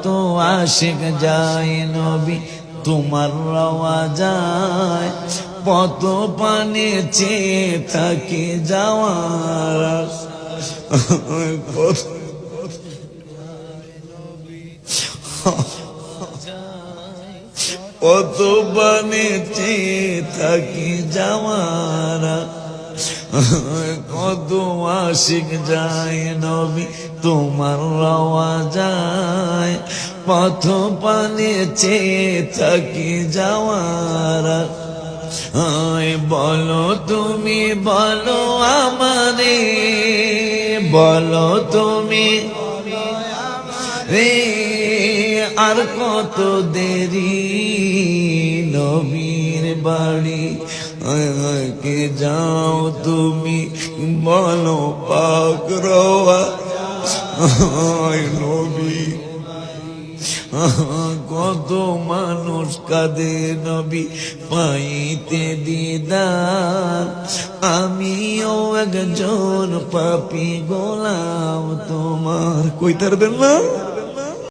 তো আশিক যায় নবী তোমার রওয়া যায়, পত পানে চেয়ে থাকি যাওয়ার পত পানে চেয়ে থাকি যাওয়ার, কত আশিক যায় নবী তোমার রওয়া যায়, পথ পানে চেয়ে থাকি যাওয়ার। বলো তুমি বলো আমারে, বলো তুমি রে আর কত দেরি নবীর বাড়ি কে যাও তুমি, বলো পাক রওয়া নবী। কত মানুষ কাঁদে নবী পাইতে দিদার, আমিও একজন পাপী গোলাম তোমার। কইতে পারবেন না?